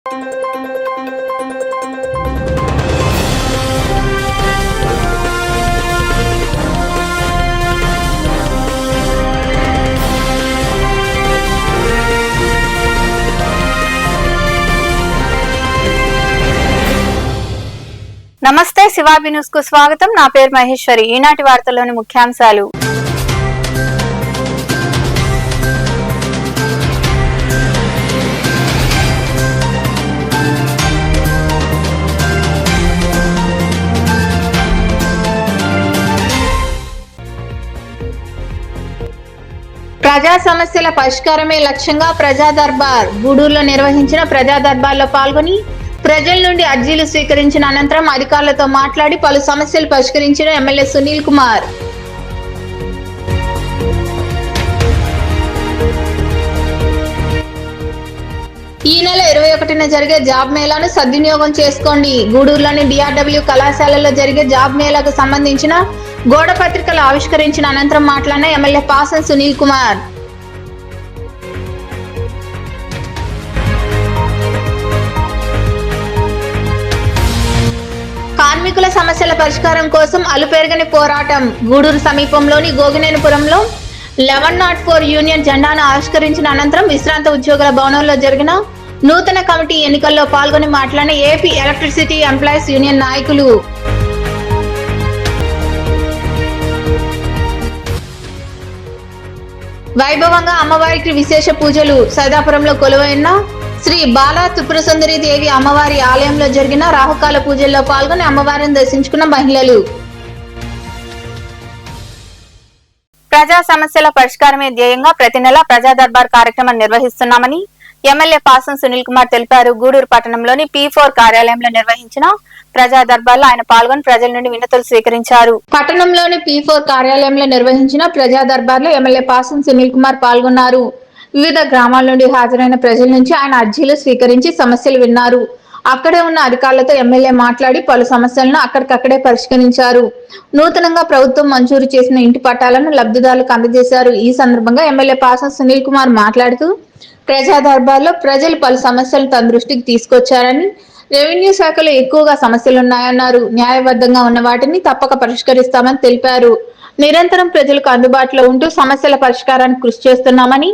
నమస్తే శివాబి న్యూస్ కు స్వాగతం. నా పేరు మహేశ్వరి. ఈనాటి వార్తల్లోని ముఖ్యాంశాలు. ప్రజా సమస్యల పరిష్కారమే లక్ష్యంగా ప్రజా దర్బార్. గూడూరులో నిర్వహించిన ప్రజా దర్బార్లో పాల్గొని ప్రజల నుండి అర్జీలు స్వీకరించిన అనంతరం అధికారులతో మాట్లాడి పలు సమస్యలు పరిష్కరించిన ఎమ్మెల్యే సునీల్ కుమార్. ఈ నెల 21న జరిగే జాబ్ మేళాను సద్వినియోగం చేసుకోండి. గూడూరులోని DRW కళాశాలలో జరిగే జాబ్ మేళాకు సంబంధించిన గోడ పత్రికలు ఆవిష్కరించిన అనంతరం మాట్లాడిన ఎమ్మెల్యే పాసం సునీల్ కుమార్. కార్మికుల సమస్యల పరిష్కారం కోసం అలుపెరగని పోరాటం. గూడూరు సమీపంలోని గోగినేనిపురంలో 1104 యూనియన్ జెండాను ఆవిష్కరించిన అనంతరం విశ్రాంత ఉద్యోగుల భవనంలో జరిగిన నూతన కమిటీ ఎన్నికల్లో పాల్గొని మాట్లాడిన ఏపీ ఎలక్ట్రిసిటీ ఎంప్లాయీస్ యూనియన్ నాయకులు. వైభవంగా అమ్మవారికి విశేష పూజలు. సైదాపురంలో కొలువైన శ్రీ బాలా త్రిపురసుందరి దేవి అమ్మవారి ఆలయంలో జరిగిన రాహుకాల పూజల్లో పాల్గొని అమ్మవారిని దర్శించుకున్న మహిళలు. ప్రజా సమస్యల పరిష్కారమే ధ్యేయంగా ప్రతి నెల ప్రజా దర్బార్ కార్యక్రమం నిర్వహిస్తున్నామని ఎమ్మెల్యే పాసం సునీల్ కుమార్ తెలిపారు. గూడూరు పట్టణంలోని P4 కార్యాలయంలో నిర్వహించిన ప్రజా దర్బార్లో ఆయన పాల్గొని ప్రజల నుండి వినతులు స్వీకరించారు. పట్టణంలోని P4 కార్యాలయంలో నిర్వహించిన ప్రజా దర్బార్లో ఎమ్మెల్యే పాసం సునీల్ కుమార్ పాల్గొన్నారు. వివిధ గ్రామాల నుండి హాజరైన ప్రజల నుంచి ఆయన అర్జీలు స్వీకరించి సమస్యలు విన్నారు. అక్కడే ఉన్న అధికారులతో ఎమ్మెల్యే మాట్లాడి పలు సమస్యలను అక్కడికక్కడే పరిష్కరించారు. నూతనంగా ప్రభుత్వం మంజూరు చేసిన ఇంటి పట్టాలను లబ్ధిదారులకు అందజేశారు. ఈ సందర్భంగా ఎమ్మెల్యే పాసం సునీల్ కుమార్ మాట్లాడుతూ ప్రజా దర్బార్లో ప్రజలు పలు సమస్యలను తన దృష్టికి తీసుకొచ్చారని, రెవెన్యూ శాఖలో ఎక్కువగా సమస్యలున్నాయన్నారు. న్యాయబద్ధంగా ఉన్న వాటిని తప్పక పరిష్కరిస్తామని తెలిపారు. నిరంతరం ప్రజలకు అందుబాటులో ఉంటూ సమస్యల పరిష్కారానికి కృషి చేస్తున్నామని,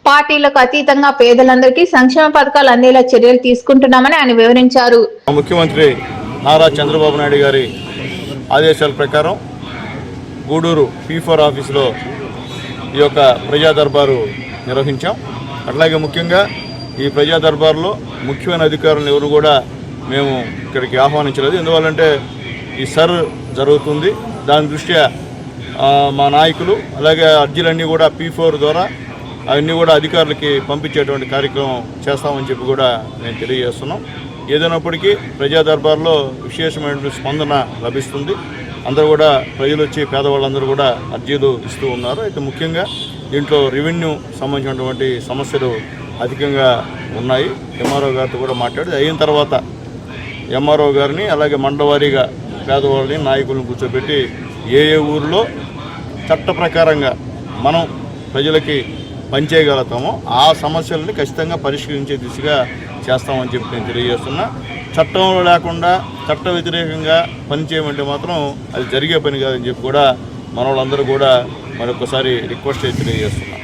పార్టీలకు అతీతంగా పేదలందరికీ సంక్షేమ పథకాలు అందేలా చర్యలు తీసుకుంటున్నామని ఆయన వివరించారు. ముఖ్యమంత్రి నారా చంద్రబాబు నాయుడు గారి ఆదేశాల ప్రకారం గూడూరు P4 ఆఫీసులో ఈ యొక్క ప్రజా దర్బారు నిర్వహించాం. అట్లాగే ముఖ్యంగా ఈ ప్రజా దర్బార్లో ముఖ్యమైన అధికారులను ఎవరు కూడా మేము ఇక్కడికి ఆహ్వానించలేదు. ఎందువల్లంటే ఈ సర్ జరుగుతుంది. దాని దృష్ట్యా మా నాయకులు అలాగే అర్జీలన్నీ కూడా P4 ద్వారా అవన్నీ కూడా అధికారులకి పంపించేటువంటి కార్యక్రమం చేస్తామని చెప్పి కూడా మేము తెలియజేస్తున్నాం. ఏదైనప్పటికీ ప్రజా దర్బార్లో విశేషమైన స్పందన లభిస్తుంది. అందరూ కూడా ప్రజలు వచ్చి పేదవాళ్ళందరూ కూడా అర్జీలు ఇస్తూ ఉన్నారు. అయితే ముఖ్యంగా దీంట్లో రెవెన్యూ సంబంధించినటువంటి సమస్యలు అధికంగా ఉన్నాయి. MRO గారితో కూడా మాట్లాడి అయిన తర్వాత MRO గారిని అలాగే మండలవారీగా పేదవాళ్ళని నాయకులను కూర్చోబెట్టి ఏ ఊరిలో చట్ట ప్రకారంగా మనం ప్రజలకి పనిచేయగలుగుతామో ఆ సమస్యలని ఖచ్చితంగా పరిష్కరించే దిశగా చేస్తామని చెప్పి నేను తెలియజేస్తున్నా. చట్టంలో లేకుండా చట్ట వ్యతిరేకంగా పనిచేయమంటే మాత్రం అది జరిగే పని కాదని చెప్పి కూడా మన వాళ్ళందరూ కూడా మరొకసారి రిక్వెస్ట్ చేసి తెలియజేస్తున్నాం.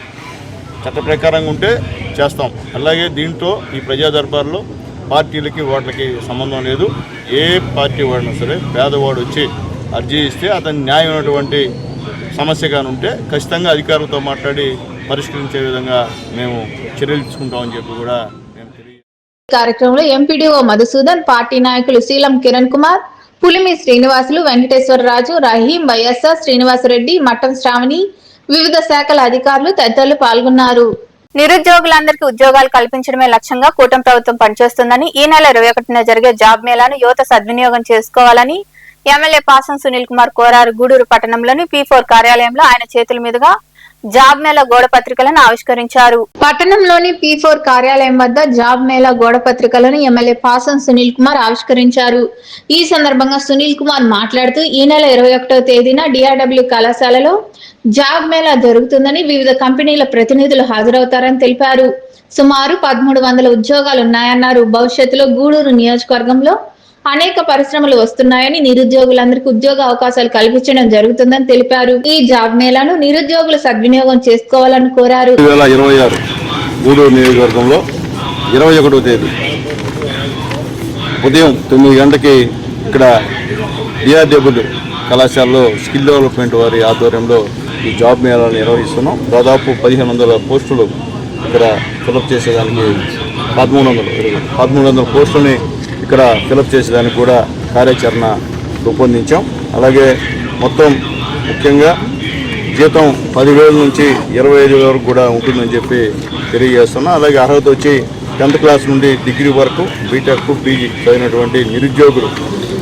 చట్ట ప్రకారంగా ఉంటే చేస్తాం. అలాగే దీంట్లో ఈ ప్రజా దర్బార్లో పార్టీలకి వాటికి సంబంధం లేదు. ఏ పార్టీ వాడినా సరే పేదవాడు వచ్చి అర్జీ ఇస్తే అతని న్యాయమైనటువంటి సమస్య కానీ ఉంటే ఖచ్చితంగా అధికారులతో మాట్లాడి పరిష్కరించే విధంగా మేము చర్యలు తీసుకుంటామని చెప్పి కూడా మేము కార్యక్రమంలో ఎంపీడీఓ మధుసూదన్, పార్టీ నాయకులు శీలం కిరణ్ కుమార్, పులిమి శ్రీనివాసులు, వెంకటేశ్వరరాజు, రహీం, వైఎస్ఆర్ శ్రీనివాసరెడ్డి, మట్టం శ్రావణి, వివిధ శాఖల అధికారులు తదితరులు పాల్గొన్నారు. నిరుద్యోగులందరికీ ఉద్యోగాలు కల్పించడమే లక్ష్యంగా కూటమి ప్రభుత్వం పనిచేస్తుందని, ఈ నెల 21న జరిగే జాబ్ మేళాను యువత సద్వినియోగం చేసుకోవాలని ఎమ్మెల్యే పాసం సునీల్ కుమార్ కోరారు. గూడూరు పట్టణంలోని P4 కార్యాలయంలో ఆయన చేతుల మీదుగా జాబ్ మేళా గోడ పత్రికలను ఆవిష్కరించారు. పట్టణంలోని P4 కార్యాలయం వద్ద జాబ్ మేళా గోడ పత్రికలను ఎమ్మెల్యే పాసం సునీల్ కుమార్ ఆవిష్కరించారు. ఈ సందర్భంగా సునీల్ కుమార్ మాట్లాడుతూ ఈ నెల 21వ తేదీన DRW కళాశాలలో జాబ్ మేళా జరుగుతుందని, వివిధ కంపెనీల ప్రతినిధులు హాజరవుతారని తెలిపారు. సుమారు 1300 ఉద్యోగాలు ఉన్నాయన్నారు. భవిష్యత్తులో గూడూరు నియోజకవర్గంలో అనేక పరిశ్రమలు వస్తున్నాయని, నిరుద్యోగులందరికీ ఉద్యోగ అవకాశాలు కల్పించడం జరుగుతుందని తెలిపారు. ఈ జాబ్ మేళాను నిరుద్యోగులు సద్వినియోగం చేసుకోవాలని కోరారు. 2026 గూడూరు నియోజకవర్గంలో 21వ తేదీ ఉదయం 9 గంటలకి ఇక్కడ డిఆర్డబ్ల్యూ కళాశాలలో స్కిల్ డెవలప్మెంట్ వారి ఆధ్వర్యంలో ఈ జాబ్ మేళాను నిర్వహిస్తున్నాం. దాదాపు 1500 పోస్టులు ఇక్కడ ఫిలప్ చేసేదానికి 1300 పోస్టులని ఇక్కడ ఫిలప్ చేసేదానికి కూడా కార్యాచరణ రూపొందించాం. అలాగే మొత్తం ముఖ్యంగా జీతం 10,000 నుంచి 25,000 వరకు కూడా ఉంటుందని చెప్పి తెలియజేస్తున్నాం. అలాగే అర్హత వచ్చి 10th క్లాస్ నుండి డిగ్రీ వరకు బీటెక్ పీజీ చదివినటువంటి నిరుద్యోగులు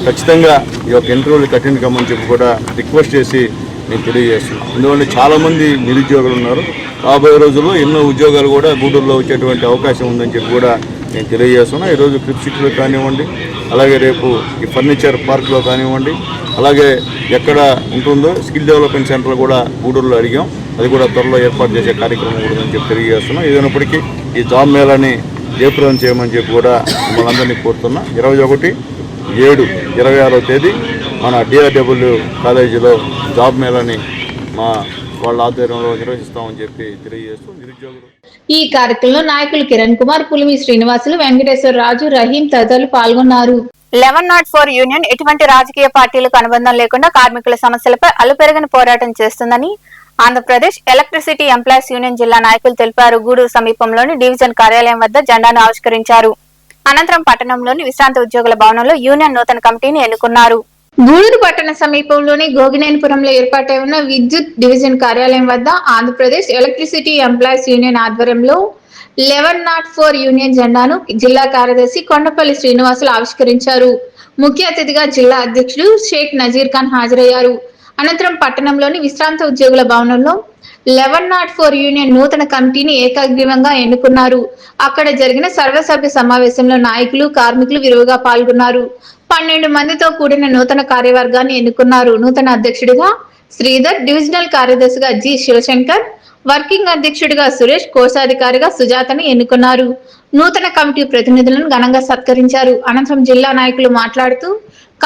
ఖచ్చితంగా ఈ యొక్క ఇంటర్వ్యూలు అటెండ్ కమ్మని చెప్పి కూడా రిక్వెస్ట్ చేసి నేను తెలియజేస్తున్నాను. ఎందుకంటే చాలామంది నిరుద్యోగులు ఉన్నారు. రాబోయే రోజుల్లో ఎన్నో ఉద్యోగాలు కూడా గూడూరులో వచ్చేటువంటి అవకాశం ఉందని చెప్పి కూడా నేను తెలియజేస్తున్నాను. ఈరోజు క్రిప్ సిటీలో కానివ్వండి, అలాగే రేపు ఈ ఫర్నిచర్ పార్క్లో కానివ్వండి, అలాగే ఎక్కడ ఉంటుందో స్కిల్ డెవలప్మెంట్ సెంటర్ కూడా గూడూరులో అడిగాం. అది కూడా త్వరలో ఏర్పాటు చేసే కార్యక్రమం కూడా ఉందని చెప్పి తెలియజేస్తున్నాం. ఏదైనప్పటికీ ఈ జాబ్ మేళాని జయప్రదం చేయమని చెప్పి కూడా మిమ్మల్ని అందరినీ కోరుతున్నా. 21/7/26వ తేదీ మన డిఆర్డబ్ల్యూ కాలేజీలో జాబ్ మేళాని వాళ్ళ ఆధ్వర్యంలో నిర్వహిస్తామని చెప్పి తెలియజేస్తూ నిరుద్యోగులు ఈ కార్యక్రమంలో నాయకులు కిరణ్ కుమార్, పులిమి శ్రీనివాసులు, వెంకటేశ్వర రాజు, రహీం తదితరులు పాల్గొన్నారు. 1104 యూనియన్ ఎటువంటి రాజకీయ పార్టీలకు అనుబంధం లేకుండా కార్మికుల సమస్యలపై అలుపెరగని పోరాటం చేస్తుందని ఆంధ్రప్రదేశ్ ఎలక్ట్రిసిటీ ఎంప్లాయీస్ యూనియన్ జిల్లా నాయకులు తెలిపారు. గూడూరు సమీపంలోని డివిజన్ కార్యాలయం వద్ద జెండాను ఆవిష్కరించారు. అనంతరం పట్టణంలోని విశ్రాంత ఉద్యోగుల భవనంలో యూనియన్ నూతన కమిటీని ఎన్నుకున్నారు. గూడూరు పట్టణ సమీపంలోని గోగినేనిపురంలో ఏర్పాటై ఉన్న విద్యుత్ డివిజన్ కార్యాలయం వద్ద ఆంధ్రప్రదేశ్ ఎలక్ట్రిసిటీ ఎంప్లాయీస్ యూనియన్ ఆధ్వర్యంలో 1104 యూనియన్ జెండాను జిల్లా కార్యదర్శి కొండపల్లి శ్రీనివాసులు ఆవిష్కరించారు. ముఖ్య అతిథిగా జిల్లా అధ్యక్షుడు షేక్ నజీర్ ఖాన్ హాజరయ్యారు. అనంతరం పట్టణంలోని విశ్రాంత ఉద్యోగుల భవనంలో 1104 యూనియన్ నూతన కమిటీని ఏకగ్రీవంగా ఎన్నుకున్నారు. అక్కడ జరిగిన సర్వసభ్య సమావేశంలో నాయకులు, కార్మికులు విరివిగా పాల్గొన్నారు. 12 మందితో కూడిన నూతన కార్యవర్గాన్ని ఎన్నుకున్నారు. నూతన అధ్యక్షుడిగా శ్రీధర్, డివిజనల్ కార్యదర్శిగా జి శివశంకర్, వర్కింగ్ అధ్యక్షుడిగా సురేష్, కోశాధికారిగా సుజాతని ఎన్నుకున్నారు. నూతన కమిటీ ప్రతినిధులను ఘనంగా సత్కరించారు. అనంతరం జిల్లా నాయకులు మాట్లాడుతూ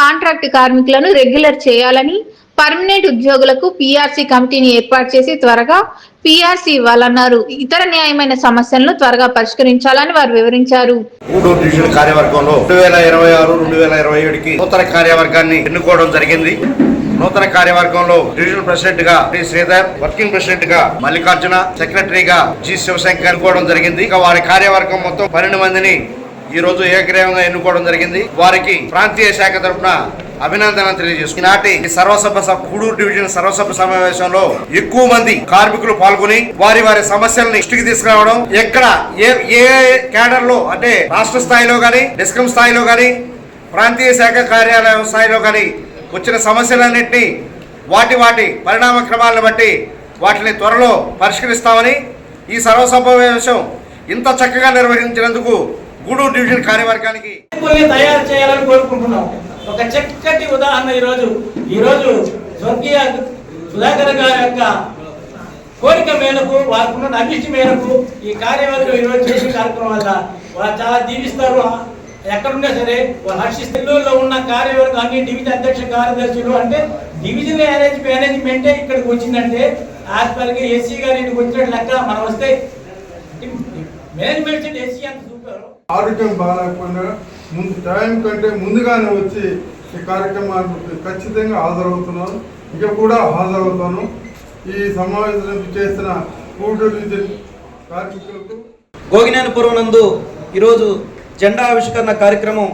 కాంట్రాక్ట్ కార్మికులను రెగ్యులర్ చేయాలని, పర్మనెంట్ ఉద్యోగులకు పీఆర్సీ కమిటీని ఏర్పాటు చేసి త్వరగా పీఆర్సీ ఇవ్వాలన్నారు. ఇతర న్యాయమైన సమస్యలను త్వరగా పరిష్కరించాలని వారు వివరించారు. గూడూరు డివిజన్ కార్యవర్గంలో 2026-2027కి నూతన కార్యవర్గాన్ని ఎన్నుకోవడం జరిగింది. నూతన కార్యవర్గంలో డివిజనల్ ప్రెసిడెంట్ గా శ్రీ శ్రీధర్, వర్కింగ్ ప్రెసిడెంట్ గా మల్లికార్జున, సెక్రటరీగా జి శివశంకర్ ఎన్నుకోవడం జరిగింది. ఇక వారి కార్యవర్గం మొత్తం 12 మందిని ఈ రోజు ఏకగ్రీవంగా ఎన్నుకోవడం జరిగింది. వారికి ప్రాంతీయ శాఖ తరఫున అభినందనలు తెలియజేస్తుంది. ఈనాటి గూడూరు డివిజన్ సర్వసభ్య సమావేశంలో ఎక్కువ మంది కార్మికులు పాల్గొని వారి సమస్యల్ని దృష్టికి తీసుకురావడం, ఎక్కడ ఏ క్యాడర్ లో అంటే రాష్ట్ర స్థాయిలో గాని, డిస్కమ్ స్థాయిలో గాని, ప్రాంతీయ శాఖ కార్యాలయం స్థాయిలో గాని వచ్చిన సమస్యలన్నింటినీ వాటి పరిణామ క్రమాలను బట్టి వాటిని త్వరలో పరిష్కరిస్తామని ఈ సర్వసమావేశం ఇంత చక్కగా నిర్వహించినందుకు గూడూరు డివిజన్ కార్యవర్గానికి తయారు చేయాలని కోరుకుంటున్నాం. ఒక చక్కటి ఉదాహరణ ఈరోజు స్వర్గీయ సుధాకర్ గారి యొక్క కోరిక మేరకు, వారికి అభిష్టి మేరకు ఈ కార్యవర్గం ఈరోజు చేసే కార్యక్రమం వల్ల వారు చాలా దీవిస్తారు. ఎక్కడున్నా సరే వాళ్ళు హర్షిస్తూలో ఉన్న కార్యవర్గం అన్ని డివిజన్ అధ్యక్ష కార్యదర్శులు అంటే డివిజన్ మేనేజ్మెంటే ఇక్కడికి వచ్చిందంటే ఆస్పర్గా ఎస్సీ గారు ఇంటికి వచ్చినట్టు లెక్క. మనం వస్తే మేనేజ్మెంట్ ఎస్సీ అంత చూపారు. ఆరోగ్యం బాగాలేకపోయినా టైం కంటే ముందుగానే వచ్చి ఈ కార్యక్రమానికి ఖచ్చితంగా హాజరవుతున్నాను. ఇక కూడా హాజరవుతాను. ఈ సమావేశం చేసిన గూడూరు కార్మికులకు గోగినేనిపురం నందు ఈరోజు జెండా ఆవిష్కరణ కార్యక్రమం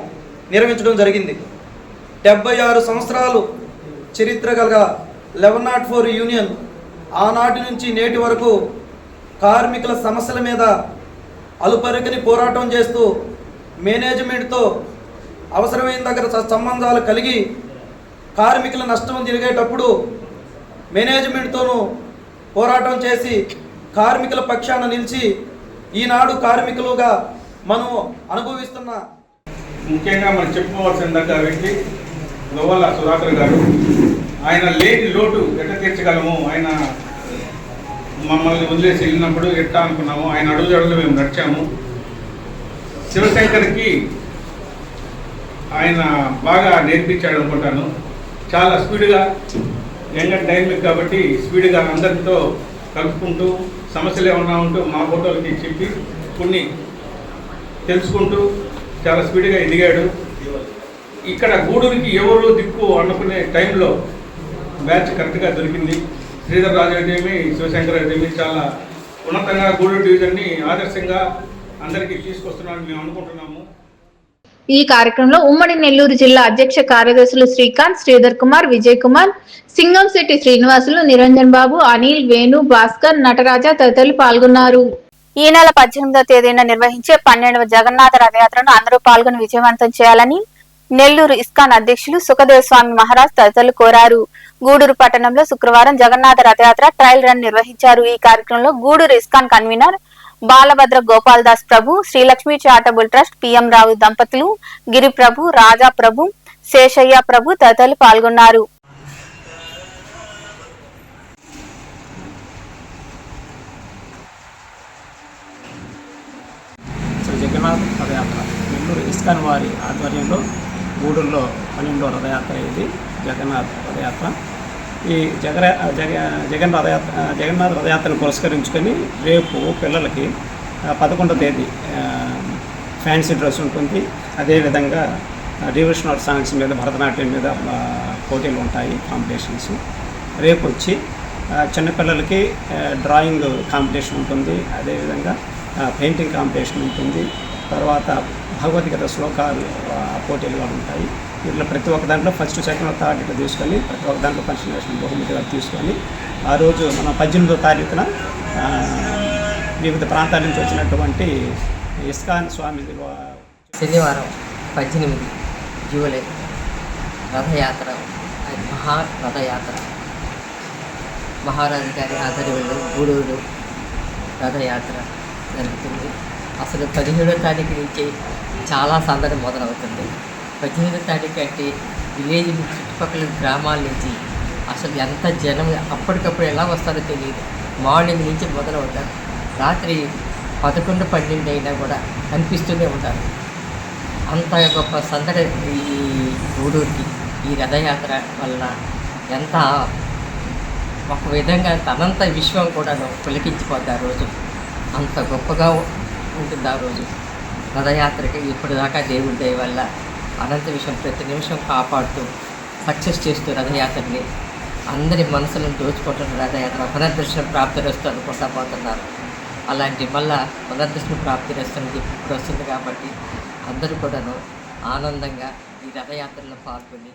నిర్వహించడం జరిగింది. 76 సంవత్సరాలు చరిత్ర గల 1104 యూనియన్ ఆనాటి నుంచి నేటి వరకు కార్మికుల సమస్యల మీద అలుపెరగని పోరాటం చేస్తూ మేనేజ్మెంట్తో అవసరమైన దగ్గర సంబంధాలు కలిగి కార్మికుల నష్టం జరిగేటప్పుడు మేనేజ్మెంట్తోనూ పోరాటం చేసి కార్మికుల పక్షాన నిలిచి ఈనాడు కార్మికులుగా మనం అనుభవిస్తున్న ముఖ్యంగా మనం చెప్పుకోవాల్సిన దగ్గర వ్యక్తి గోవల్ల సుధాకర్ గారు. ఆయన లేని లోటు ఎట్లా తీర్చగలము, ఆయన మమ్మల్ని వదిలేసి వెళ్ళినప్పుడు ఎట్టా అనుకున్నాము. ఆయన అడుగుజాడలో మేము నడిచాము. శివశంకర్కి ఆయన బాగా నేర్పించాడు అనుకుంటాను. చాలా స్పీడ్గా, యంగ్ అండ్ డైనమిక్ కాబట్టి స్పీడ్గా అందరితో కలుపుకుంటూ, సమస్యలు ఏమన్నా ఉంటూ మా ఫోటోలకి చెప్పి కొన్ని తెలుసుకుంటూ చాలా స్పీడ్గా ఎదిగాడు. ఇక్కడ గూడూరికి ఎవరు దిక్కు అనుకునే టైంలో బ్యాచ్ కరెక్ట్గా దొరికింది. శ్రీధర్ రాజు అయితేమి, శివశంకర్ అయితేమి చాలా ఉన్నతంగా గూడూరు డివిజన్ని ఆదర్శంగా అందరికీ తీసుకొస్తున్నామని మేము అనుకుంటున్నాము. ఈ కార్యక్రమంలో ఉమ్మడి నెల్లూరు జిల్లా అధ్యక్ష కార్యదర్శులు శ్రీకాంత్, శ్రీధర్ కుమార్, విజయ్ కుమార్, సింగంశెట్టి శ్రీనివాసులు, నిరంజన్ బాబు, అనిల్, వేణు, భాస్కర్, నటరాజ తదితరులు పాల్గొన్నారు. ఈ నెల 18వ తేదీన నిర్వహించే 12వ జగన్నాథ రథయాత్రను అందరూ పాల్గొని విజయవంతం చేయాలని నెల్లూరు ఇస్కాన్ అధ్యక్షులు సుఖదేవ్ స్వామి మహారాజ్ తదితరులు కోరారు. గూడూరు పట్టణంలో శుక్రవారం జగన్నాథ రథయాత్ర ట్రయల్ రన్ నిర్వహించారు. ఈ కార్యక్రమంలో గూడూరు ఇస్కాన్ కన్వీనర్ బాలభద్ర గోపాల్ దాస్ ప్రభు, శ్రీలక్ష్మి చారిటబుల్ ట్రస్ట్ పిఎం రావు దంపతులు, గిరి ప్రభు, రాజా ప్రభు, శేషయ్య ప్రభు తదితరులు పాల్గొన్నారు. జగన్నాథ రథయాత్ర నెల్లూరు ఇస్కాన్ వారి ఆధ్వర్యంలో గూడూరులో 12వ రథయాత్ర ఇది జగన్నాథ రథయాత్ర. ఈ జగన్నాథ రథయాత్రను పురస్కరించుకొని రేపు పిల్లలకి 11వ తేదీ ఫ్యాన్సీ డ్రెస్ ఉంటుంది. అదేవిధంగా డివోషనల్ సాంగ్స్ మీద, భరతనాట్యం మీద పోటీలు ఉంటాయి, కాంపిటీషన్స్. రేపు వచ్చి చిన్నపిల్లలకి డ్రాయింగ్ కాంపిటీషన్ ఉంటుంది. అదేవిధంగా పెయింటింగ్ కాంపిటీషన్ ఉంటుంది. తర్వాత భగవద్గీత శ్లోకాలు పోటీలు కూడా ఉంటాయి. ఇట్లా ప్రతి ఒక్క దాంట్లో ఫస్ట్, సెకండ్, థర్డ్ ఇట్లా తీసుకొని ప్రతి ఒక్క దాంట్లో కన్సిడరేషన్ బహుమతిగా తీసుకొని ఆ రోజు మనం 18వ తారీఖున వివిధ ప్రాంతాల నుంచి వచ్చినటువంటి ఇస్కాన్ స్వామి శనివారం 18 జూలై రథయాత్ర, రథయాత్ర మహారాజు గారి ఆధ్వర్యంలో గూడూరు రథయాత్ర జరుగుతుంది. అసలు 17వ తారీఖు నుంచి చాలా సందడి మొదలవుతుంది. 18వ తారీఖు అంటే విలేజ్ చుట్టుపక్కల గ్రామాల నుంచి అసలు ఎంత జనం అప్పటికప్పుడు ఎలా వస్తారో తెలియదు. మార్నింగ్ నుంచి మొదలవుతారు. రాత్రి 11, 12 అయినా కూడా కనిపిస్తూనే ఉంటారు. అంత గొప్ప సందడి ఈ గూడూరుకి ఈ రథయాత్ర వల్ల ఎంత ఒక విధంగా అనంత విశ్వం కూడా పులకించిపోద్ది. ఆ రోజు అంత గొప్పగా ఉంటుంది. ఆ రోజు రథయాత్రకి ఇప్పటిదాకా దేవుడి దయ వల్ల అనంత విషయం ప్రతి నిమిషం కాపాడుతూ సక్సెస్ చేస్తూ రథయాత్రని అందరి మనసులను దోచుకుంటున్న రథయాత్ర పునర్దర్శనం ప్రాప్తిరస్తూ అనుకుంటా పోతున్నారు. అలాంటి మళ్ళా పునర్దర్శనం ప్రాప్తిరస్తుంది ఇప్పుడు వస్తుంది కాబట్టి అందరూ కూడాను ఆనందంగా ఈ రథయాత్రలో పాల్గొని,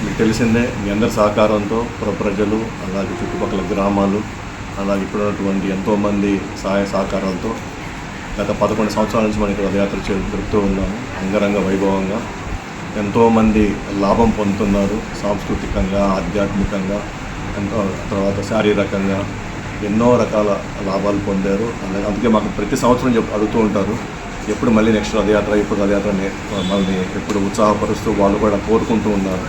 మీకు తెలిసిందే, మీ అందరి సహకారంతో ప్రజలు, అలాగే చుట్టుపక్కల గ్రామాలు, అలాగే ఇక్కడ ఉన్నటువంటి ఎంతోమంది సహాయ సహకారాలతో గత 11 సంవత్సరాల నుంచి మనకి రథయాత్ర జరుపుతూ ఉన్నాము. అంగరంగ వైభవంగా ఎంతోమంది లాభం పొందుతున్నారు. సాంస్కృతికంగా, ఆధ్యాత్మికంగా, తర్వాత శారీరకంగా ఎన్నో రకాల లాభాలు పొందారు. అలాగే అందుకే మాకు ప్రతి సంవత్సరం అడుగుతూ ఉంటారు, ఎప్పుడు మళ్ళీ నెక్స్ట్ రథయాత్ర, ఎప్పుడు రథయాత్రని మనల్ని ఎప్పుడు ఉత్సాహపరుస్తూ వాళ్ళు కూడా కోరుకుంటూ ఉన్నారు.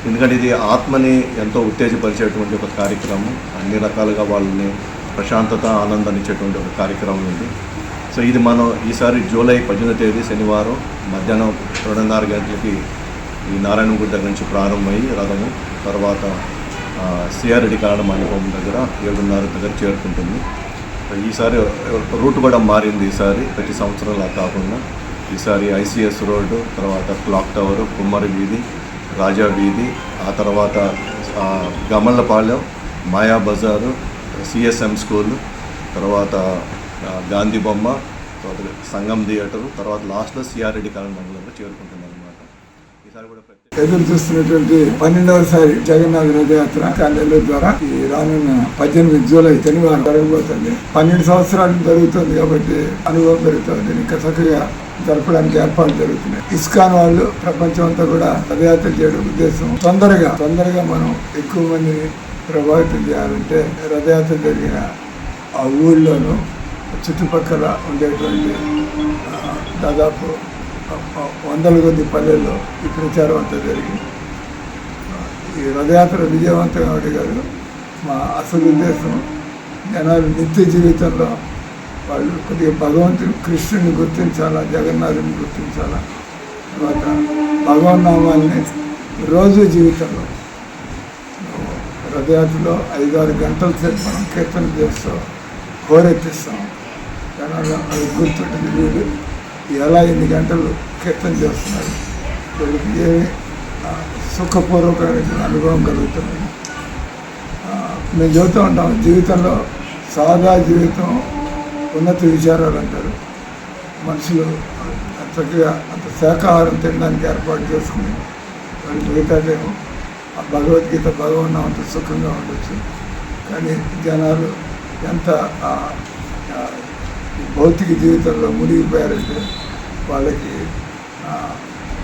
ఎందుకంటే ఇది ఆత్మని ఎంతో ఉత్తేజపరిచేటువంటి ఒక కార్యక్రమం. అన్ని రకాలుగా వాళ్ళని ప్రశాంతత, ఆనందాన్ని ఇచ్చేటువంటి ఒక కార్యక్రమం ఉంది. సో ఇది మనం ఈసారి జూలై 18వ తేదీ శనివారం మధ్యాహ్నం 2:30 గంటలకి ఈ నారాయణ గుడి దగ్గర నుంచి ప్రారంభమయ్యి రథము తర్వాత సిఆర్రెడ్డి కళ్యాణ మండపం దగ్గర 7:30 దగ్గర చేరుకుంటుంది. ఈసారి రూట్ కూడా మారింది. ఈసారి ప్రతి సంవత్సరంలా కాకుండా ఈసారి ఐసిఎస్ రోడ్డు, తర్వాత క్లాక్ టవర్, కుమ్మరి వీధి, రాజా వీధి, ఆ తర్వాత గమళ్ళపాలెం, మాయా బజారు, సిఎస్ఎం స్కూల్, తర్వాత గాంధీ బొమ్మ, తర్వాత సంగం థియేటరు, తర్వాత లాస్ట్లో సిఆర్రెడ్డి కళ్యాణ మండలంలో చేరుకుంటున్నారు అనమాట. ఈసారి కూడా ఎదురు చూస్తున్నటువంటి 12వసారి జగన్నాథ రథయాత్ర నెల్లూరు ద్వారా ఈ రానున్న 18 జూలై శనివారం జరగబోతుంది. 12 సంవత్సరాలు జరుగుతుంది కాబట్టి అనుభవం పెరుగుతుంది. ఇంకా చక్కగా జరపడానికి ఏర్పాట్లు జరుగుతున్నాయి. ఇస్కాన్ వాళ్ళు ప్రపంచం అంతా కూడా రథయాత్ర చేయడం ఉద్దేశం. తొందరగా మనం ఎక్కువ మందిని ప్రభావితం చేయాలంటే రథయాత్ర జరిగిన ఆ ఊళ్ళోనూ చుట్టుపక్కల ఉండేటువంటి దాదాపు 100 కొద్ది పల్లెల్లో ఈ ప్రచారం అంతా జరిగింది. ఈ రథయాత్ర విజయవంతంగా అడిగారు. మా అసలు ఉద్దేశం జనాలు నిత్య జీవితంలో వాళ్ళు కొద్దిగా భగవంతుని కృష్ణుని గుర్తించాలా, జగన్నాథుని గుర్తించాలా, తర్వాత భగవన్నామాల్ని రోజు జీవితంలో రథయాత్రలో 5-6 గంటల సేపు మనం కీర్తన చేస్తాం, హోరెత్తిస్తాం. జనాలు అది గుర్తుంటుంది, వీళ్ళు ఎలా 8 గంటలు కీర్తన చేస్తున్నారు, వీళ్ళకి ఏమి సుఖపూర్వకమైన అనుభవం కలుగుతుంది. మేము చెబుతూ ఉంటాం, జీవితంలో సాదా జీవితం ఉన్నత విచారాలు అంటారు. మనుషులు చక్కగా అంత శాకాహారం తినడానికి ఏర్పాటు చేసుకుని వాళ్ళు మిగతాదేమో ఆ భగవద్గీత భగవన్నామంత సుఖంగా ఉండొచ్చు. కానీ జనాలు ఎంత భౌతిక జీవితంలో మునిగిపోయారంటే వాళ్ళకి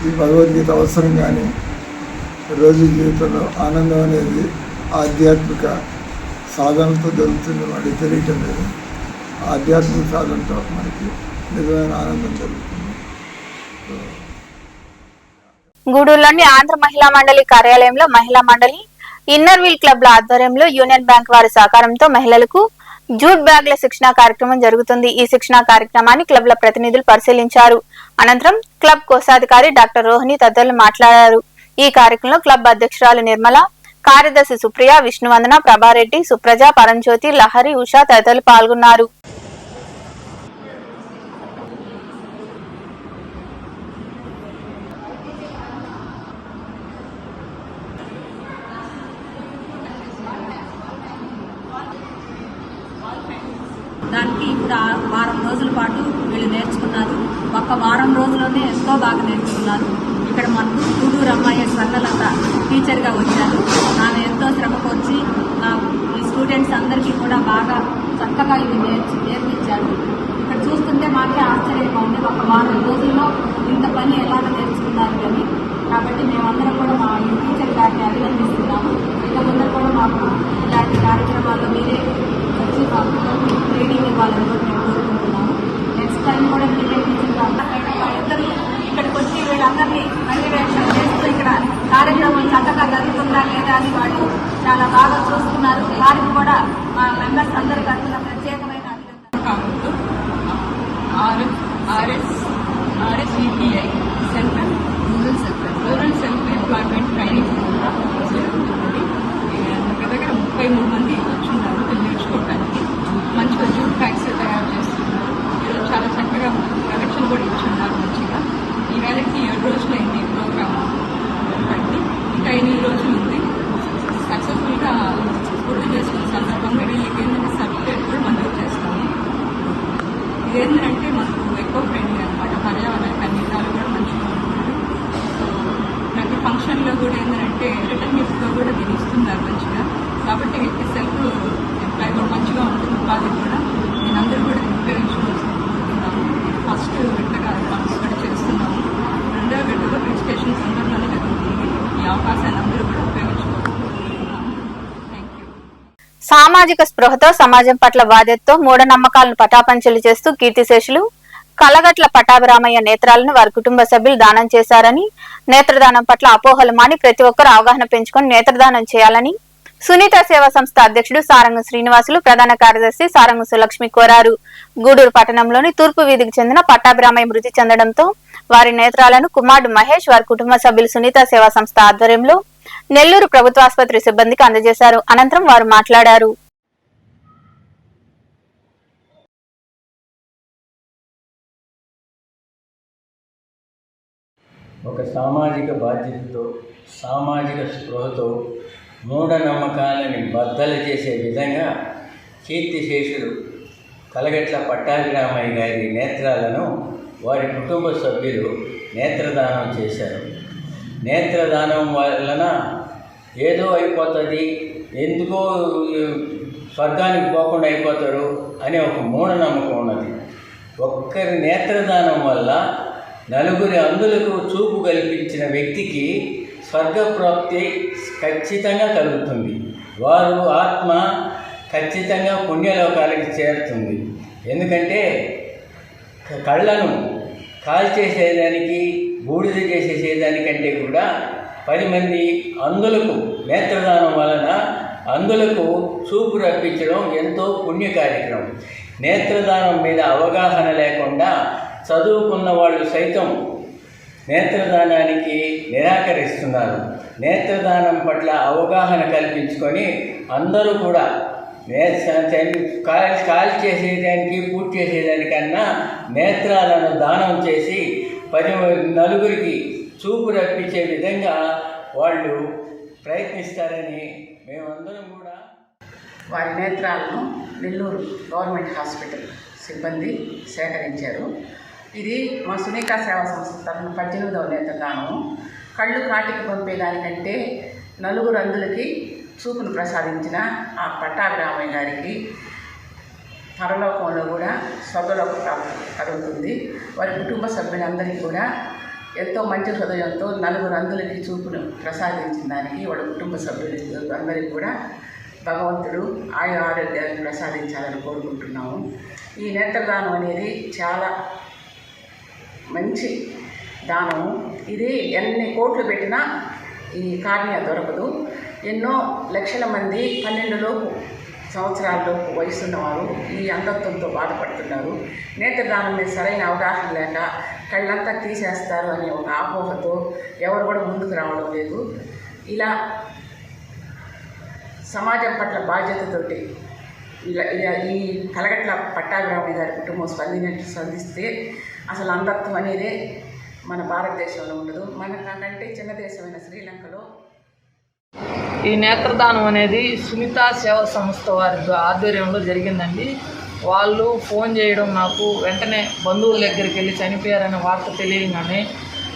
ఈ భగవద్గీత అవసరం. కానీ రోజు జీవితంలో ఆనందం అనేది ఆధ్యాత్మిక సాధనతో దొరుకుతుంది, వాడికి తెలియటం లేదు. ఆధ్యాత్మిక సాధనతో మనకి నిజమైన ఆనందం దొరుకుతుంది. గూడూరులోని ఆంధ్ర మహిళా మండలి కార్యాలయంలో మహిళా మండలి ఇన్నర్ వీల్ క్లబ్ల ఆధ్వర్యంలో యూనియన్ బ్యాంక్ వారి సహకారంతో మహిళలకు జూట్ బ్యాగ్ల శిక్షణా కార్యక్రమం జరుగుతుంది. ఈ శిక్షణా కార్యక్రమాన్ని క్లబ్ల ప్రతినిధులు పరిశీలించారు. అనంతరం క్లబ్ కోశాధికారి డాక్టర్ రోహిణి తదితరులు మాట్లాడారు. ఈ కార్యక్రమంలో క్లబ్ అధ్యక్షురాలు నిర్మల, కార్యదర్శి సుప్రియ, విష్ణువందన, ప్రభారెడ్డి, సుప్రజ, పరంజ్యోతి, లహరి, ఉషా తదితరులు పాల్గొన్నారు. దానికి ఇప్పుడు వారం రోజుల పాటు వీళ్ళు నేర్చుకున్నారు. ఒక్క వారం రోజుల్లోనే ఎంతో బాగా నేర్చుకున్నారు. ఇక్కడ మనకు గూడూరు అమ్మాయి స్వర్ణలత టీచర్గా వచ్చారు. ఆమె ఎంతో శ్రమకొచ్చి ఈ స్టూడెంట్స్ అందరికీ కూడా బాగా చక్కగా ఇవి నేర్పించారు. ఇక్కడ చూస్తుంటే మాకే ఆశ్చర్యంగా ఉంది, ఒక వారం రోజుల్లో ఇంత పని ఎలాగ నేర్చుకున్నారు అని. కాబట్టి మేమందరం కూడా మా ఈ టీచర్ గారిని అభినందిస్తున్నాము. ఇక ముందర కూడా మాకు ఇలాంటి కార్యక్రమాల్లో మీరే వచ్చి మాకు ట్రైనింగ్ ఇవ్వాలని కూడా మేము కోరుకుంటున్నాము. నెక్స్ట్ టైం కూడా మీరే టీచర్ ఇద్దరు ఇక్కడికి వచ్చి వీళ్ళందరినీ పర్యవేక్షణ చేస్తూ ఇక్కడ కార్యక్రమం చక్కగా జరుగుతుందా లేదా అని వాళ్ళు చాలా బాగా చూస్తున్నారు. వారికి కూడా మా మెంబర్స్ అందరి తరఫున ప్రత్యేకమైన RSEPI centre rural self employment training జరుగుతుంది. దగ్గర 33 మంది వచ్చున్నారు నేర్చుకోవడానికి. మంచిగా జూట్ బ్యాగ్స్ తయారు చేస్తున్నారు. ఈరోజు చాలా చక్కగా కలెక్షన్ కూడా ఇచ్చున్నారు మంచిగా. ఈవేళకి 7 రోజులైంది ప్రోగ్రామ్ బట్టి, ఇంకా 8 రోజులు ఉంది. సక్సెస్ఫుల్గా పూర్తి చేసుకున్న సందర్భంగా వీళ్ళకి ఏంటంటే సర్టిఫికేట్ కూడా మంజూరు చేస్తాము. ఇదేంటంటే మనకు ఎక్కువ ఫ్రెండ్లీ అనమాట, పర్యావరణానికి అన్ని విధాలు కూడా మంచిగా ఉంటుంది. సో ప్రతి ఫంక్షన్లో కూడా ఏంటంటే రిటర్న్ గిఫ్ట్గా కూడా దీన్ని ఇస్తున్నారు మంచిగా. కాబట్టి వీళ్ళకి సెల్ఫ్ ఎంప్లాయ్ కూడా మంచిగా ఉంటుంది, ఉపాధి కూడా. నేను అందరూ కూడా ఉపయోగించుకుంటున్నాము. ఫస్ట్ విడతగా పార్టిసిపేట్ చేస్తున్నాము. రెండవ విడతలో రిజిస్ట్రేషన్ సందర్భంలో జరుగుతుంది. ఈ అవకాశాన్ని అందరూ కూడా ఉపయోగించుకుంటున్నాము. Thank you. సామాజిక స్పృహతో సమాజం పట్ల బాధ్యతతో మూఢనమ్మకాలను పటాపంచలు చేస్తూ కీర్తిశేషులు కలగట్ల పట్టాభిరామయ్య నేత్రాలను వారి కుటుంబ సభ్యులు దానం చేశారని, నేత్రదానం పట్ల అపోహలు మాని ప్రతి ఒక్కరూ అవగాహన పెంచుకొని నేత్రదానం చేయాలని సునీత సేవా సంస్థ అధ్యక్షుడు సారంగం శ్రీనివాసులు, ప్రధాన కార్యదర్శి సారంగం సులక్ష్మి కోరారు. గూడూరు పట్టణంలోని తూర్పు వీధికి చెందిన పట్టాభిరామయ్య మృతి చెందడంతో వారి నేత్రాలను కుమారుడు మహేష్ వారి కుటుంబ సభ్యులు సునీత సేవా సంస్థ ఆధ్వర్యంలో నెల్లూరు ప్రభుత్వాసుపత్రి సిబ్బందికి అందజేశారు. అనంతరం వారు మాట్లాడారు. ఒక సామాజిక బాధ్యతతో, సామాజిక స్పృహతో మూఢనమ్మకాలని బద్దలు చేసే విధంగా కీర్తిశేషులు కలగట్ల పట్టాభిరామయ్య గారి నేత్రాలను వారి కుటుంబ సభ్యులు నేత్రదానం చేశారు. నేత్రదానం వలన ఏదో అయిపోతుంది, ఎందుకో స్వర్గానికి పోకుండా అయిపోతారు అనే ఒక మూఢనమ్మకం ఉన్నది. ఒక్కరి నేత్రదానం వల్ల నలుగురి అందులకు చూపు కల్పించిన వ్యక్తికి స్వర్గప్రాప్తి ఖచ్చితంగా కలుగుతుంది. వారు ఆత్మ ఖచ్చితంగా పుణ్యలోకాలకి చేరుతుంది. ఎందుకంటే కళ్ళను కాల్చేసేదానికి, బూడిద చేసేసేదానికంటే కూడా 10 మంది అందులకు నేత్రదానం వలన అందులకు చూపు రప్పించడం ఎంతో పుణ్య కార్యక్రమం. నేత్రదానం మీద అవగాహన లేకుండా చదువుకున్న వాళ్ళు సైతం నేత్రదానానికి నిరాకరిస్తున్నారు. నేత్రదానం పట్ల అవగాహన కల్పించుకొని అందరూ కూడా కాల్ చేసేదానికి పూర్తి చేసేదానికన్నా నేత్రాలను దానం చేసి 10 నలుగురికి చూపు రప్పించే విధంగా వాళ్ళు ప్రయత్నిస్తారని మేమందరం కూడా. వారి నేత్రాలను నెల్లూరు గవర్నమెంట్ హాస్పిటల్ సిబ్బంది సేకరించారు. ఇది మా సునీత సేవా సంస్థ తరఫున 18వ నేత్రదానం. కళ్ళు కాటికి పంపేదానికంటే 4 అంధులకి చూపును ప్రసాదించిన ఆ పట్టాభిరామయ్య గారికి పరలోకంలో కూడా స్వర్గలోక ప్రాప్తి కలుగుతుంది. వారి కుటుంబ సభ్యులందరికీ కూడా ఎంతో మంచి హృదయంతో 4 అంధులకి చూపును ప్రసాదించిన దానికి వాళ్ళ కుటుంబ సభ్యులు అందరికీ కూడా భగవంతుడు ఆరోగ్యాన్ని ప్రసాదించాలని కోరుకుంటున్నాము. ఈ నేత్రదానం అనేది చాలా మంచి దానము. ఇది ఎన్ని కోట్లు పెట్టినా ఈ కార్నియా దొరకదు. ఎన్నో లక్షల మంది 12 సంవత్సరాలలోపు వయసున్నవారు ఈ అంధత్వంతో బాధపడుతున్నారు. నేత్రదానం మీద సరైన అవగాహన లేక కళ్ళంతా తీసేస్తారు అనే ఒక అపోహతో ఎవరు కూడా ముందుకు రావడం లేదు. ఇలా సమాజం పట్ల బాధ్యతతోటి ఈ కలగట్ల పట్టాభిరామయ్య గారి కుటుంబం స్పందిస్తే అసలు అంధత్వం అనేదే మన భారతదేశంలో ఉండదు. మనకంటే చిన్న దేశమైన శ్రీలంకలో ఈ నేత్రదానం అనేది సునీత సేవా సంస్థ వారి ఆధ్వర్యంలో జరిగిందండి. వాళ్ళు ఫోన్ చేయడం, నాకు వెంటనే బంధువుల దగ్గరికి వెళ్ళి చనిపోయారనే వార్త తెలియగానే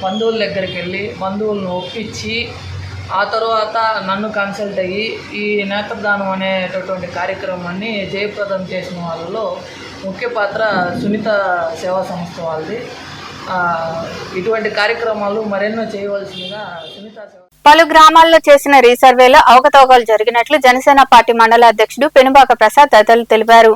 బంధువుల దగ్గరికి వెళ్ళి బంధువులను ఒప్పించి ఆ తర్వాత నన్ను కన్సల్ట్ అయ్యి ఈ నేత్రదానం అనేటటువంటి కార్యక్రమాన్ని జయప్రదం చేసిన వాళ్ళలో ముఖ్య పాత్ర సునీత సేవా సంస్థ వాళ్ళది. ఇటువంటి కార్యక్రమాలు మరెన్నో చేయవలసిందిగా సునీత సేవ. పలు గ్రామాల్లో చేసిన రీసర్వేలో అవకతవకలు జరిగినట్లు జనసేన పార్టీ మండల అధ్యక్షుడు పెనుబాక ప్రసాద్ తదితరులు తెలిపారు.